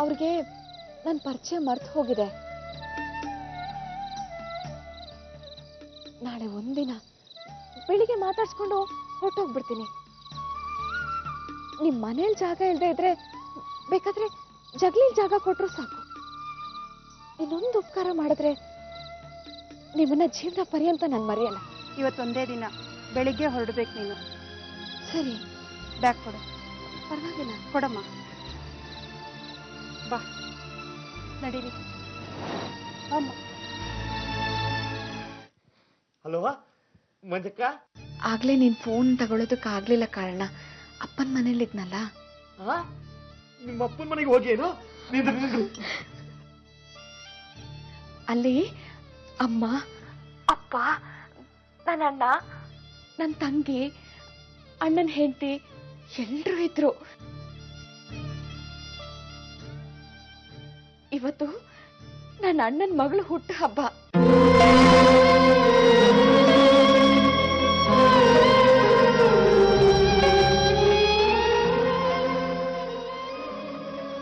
ಅವ್ರಿಗೆ ನನ್ನ ಪರಿಚಯ ಮರ್ತು ಹೋಗಿದೆ. ನಾಳೆ ಒಂದಿನ ಬೆಳಿಗ್ಗೆ ಮಾತಾಡ್ಸ್ಕೊಂಡು ಹೊರಟೋಗ್ಬಿಡ್ತೀನಿ. ನಿಮ್ ಮನೇಲಿ ಜಾಗ ಇಲ್ಲದೆ ಇದ್ರೆ ಬೇಕಾದ್ರೆ ಜಗ್ಲಿ ಜಾಗ ಕೊಟ್ರು ಸಾಕು. ಇನ್ನೊಂದು ಉಪಕಾರ ಮಾಡಿದ್ರೆ ನಿಮ್ಮನ್ನ ಜೀವನ ಪರ್ಯಂತ ನಾನು ಮರೆಯಲ್ಲ. ಇವತ್ತೊಂದೇ ದಿನ, ಬೆಳಿಗ್ಗೆ ಹೊರಡ್ಬೇಕು ನೀನು. ಸರಿ, ಬ್ಯಾಗ್ ಕೊಡು. ಪರವಾಗಿಲ್ಲ, ಕೊಡಮ್ಮ. ಬಾ, ನಡೀರಿ. ಅಮ್ಮ. ಹಲೋ ಮಂಜಕ್ಕ, ಆಗ್ಲೇ ನೀನ್ ಫೋನ್ ತಗೊಳ್ಳೋದಕ್ಕೆ ಆಗ್ಲಿಲ್ಲ ಕಾರಣ ಅಪ್ಪನ ಮನೇಲಿದ್ನಲ್ಲ. ನಿಮ್ಮ ಅಪ್ಪನ ಮನೆಗೆ ಹೋಗಿ ಏನು ಅಲ್ಲಿ ಅಮ್ಮ, ಅಪ್ಪ, ನನ್ನ ಅಣ್ಣ, ನನ್ನ ತಂಗಿ, ಅಣ್ಣನ ಹೆಂಡತಿ ಎಲ್ರೂ ಇದ್ರು. ಇವತ್ತು ನನ್ನ ಅಣ್ಣನ ಮಗಳು ಹುಟ್ಟು ಹಬ್ಬ.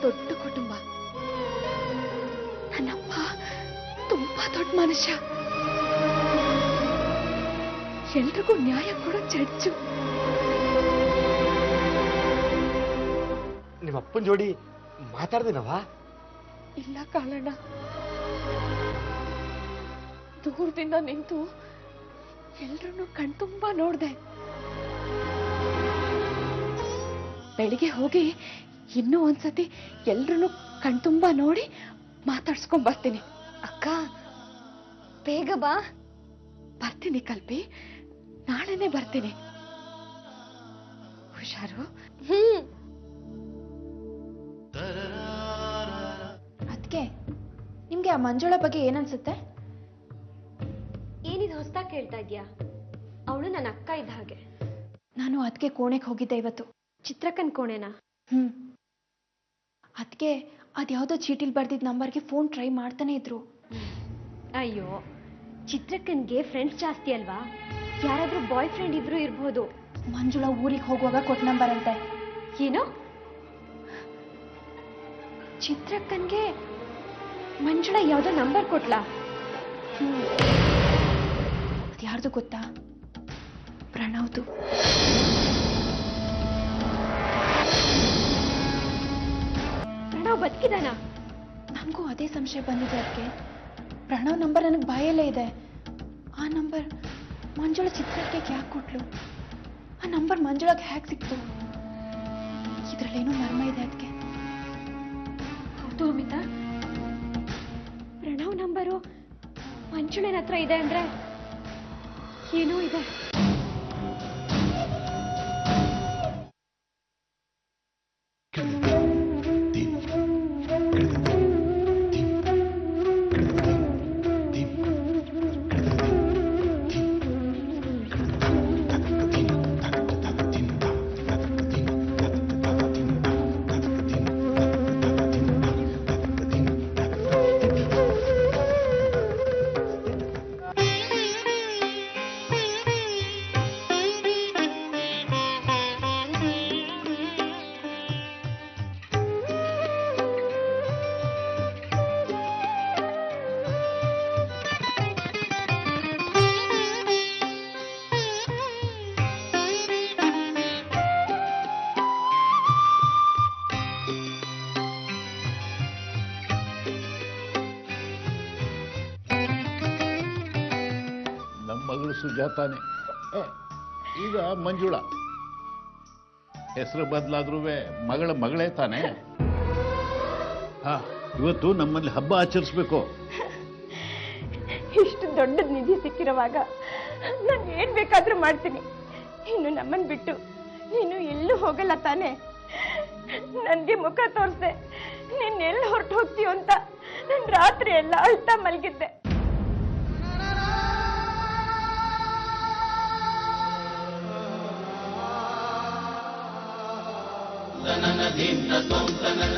ದೊಡ್ಡ ಕುಟುಂಬ. ನನ್ನಪ್ಪ ತುಂಬಾ ದೊಡ್ಡ ಮನುಷ್ಯ. ಎಲ್ರಿಗೂ ನ್ಯಾಯ ಕೊಡೋ ಜಡ್ಜು. ನಿಮ್ಮ ಅಪ್ಪನ ಜೋಡಿ ಮಾತಾಡ್ದೇನವಾ? ಇಲ್ಲ ಕಾಳಣ್ಣ, ದೂರದಿಂದ ನಿಂತು ಎಲ್ರನ್ನೂ ಕಣ್ತುಂಬಾ ನೋಡ್ದೆ. ಬೆಳಿಗ್ಗೆ ಹೋಗಿ ಇನ್ನೂ ಒಂದ್ಸತಿ ಎಲ್ರನ್ನೂ ಕಣ್ತುಂಬಾ ನೋಡಿ ಮಾತಾಡ್ಸ್ಕೊಂಡ್ ಬರ್ತೀನಿ. ಅಕ್ಕ, ಬೇಗ ಬಾ. ಬರ್ತೀನಿ ಕಲ್ಪಿ, ನಾಳೆನೆ ಬರ್ತೀನಿ. ಹುಷಾರು. ಅದ್ಕೆ ನಿಮ್ಗೆ ಆ ಮಂಜುಳ ಬಗ್ಗೆ ಏನನ್ಸುತ್ತೆ? ಏನಿದು ಹೊಸ್ದಾಗಿ ಕೇಳ್ತಾ ಇದ್ಯಾ? ಅವಳು ನನ್ನ ಅಕ್ಕ ಇದ್ದ ಹಾಗೆ. ನಾನು ಅದಕ್ಕೆ ಕೋಣೆಗೆ ಹೋಗಿದ್ದೆ ಇವತ್ತು. ಚಿತ್ರಕ್ಕನ್ ಕೋಣೆನಾ? ಅದಕ್ಕೆ ಅದ್ಯಾವುದೋ ಚೀಟಿಲ್ ಬರ್ದಿದ್ದ ನಂಬರ್ಗೆ ಫೋನ್ ಟ್ರೈ ಮಾಡ್ತಾನೆ ಇದ್ರು. ಅಯ್ಯೋ, ಚಿತ್ರಕ್ಕನ್ಗೆ ಫ್ರೆಂಡ್ಸ್ ಜಾಸ್ತಿ ಅಲ್ವಾ? ಯಾರಾದ್ರೂ ಬಾಯ್ ಫ್ರೆಂಡ್ ಇದ್ರೂ ಇರ್ಬೋದು. ಮಂಜುಳ ಊರಿಗೆ ಹೋಗುವಾಗ ಕೊಟ್ಟ ನಂಬರ್ ಅಂತೆ. ಏನು? ಚಿತ್ರಕ್ಕನ್ಗೆ ಮಂಜುಳ ಯಾವ್ದೋ ನಂಬರ್ ಕೊಟ್ಲಾ? ಯಾರ್ದು ಗೊತ್ತಾ? ಪ್ರಣವ್ದು. ಪ್ರಣವ್ ಬದುಕಿದಾನ? ನನಗೂ ಅದೇ ಸಂಶಯ ಬಂದಿದೆ. ಅದಕ್ಕೆ ಪ್ರಣವ್ ನಂಬರ್ ನನಗೆ ಬಾಯಲ್ಲೇ ಇದೆ. ಆ ನಂಬರ್ ಮಂಜುಳ ಚಿತ್ರಕ್ಕೆ ಯಾಕೆ ಕೊಟ್ಲು? ಆ ನಂಬರ್ ಮಂಜುಳಗೆ ಹೇಗೆ ಸಿಕ್ತು? ಇದ್ರಲ್ಲೇನೋ ಮರ್ಮ ಇದೆ. ಅದಕ್ಕೆ ಹೌದು ಅಮಿತಾ, ಪ್ರಣವ್ ನಂಬರು ಮಂಜುಳನ ಹತ್ರ ಇದೆ ಅಂದ್ರೆ ಏನೋ ಇದೆ. ಸುಜಾತಾನೆ. ಈಗ ಮಂಜುಳ ಹೆಸರು ಬದಲಾದ್ರೂ ಮಗಳ ಮಗಳೇ ತಾನೆ. ಇವತ್ತು ನಮ್ಮಲ್ಲಿ ಹಬ್ಬ ಆಚರಿಸ್ಬೇಕು. ಇಷ್ಟು ದೊಡ್ಡದ ನಿಧಿ ಸಿಕ್ಕಿರುವಾಗ ನಾನು ಏನ್ ಬೇಕಾದ್ರೂ ಮಾಡ್ತೀನಿ. ಇನ್ನು ನಮ್ಮನ್ ಬಿಟ್ಟು ನೀನು ಎಲ್ಲೂ ಹೋಗಲ್ಲ ತಾನೆ? ನನ್ಗೆ ಮುಖ ತೋರಿಸ್ದೆ ನೀನೆಲ್ಲ ಹೊರಟು ಹೋಗ್ತೀಯ ಅಂತ ನಾನು ರಾತ್ರಿ ಎಲ್ಲ ಅಳ್ತಾ ಮಲಗಿದ್ದೆ. ತನನ ಧೀಂತ ತ್ವಂ ತನನ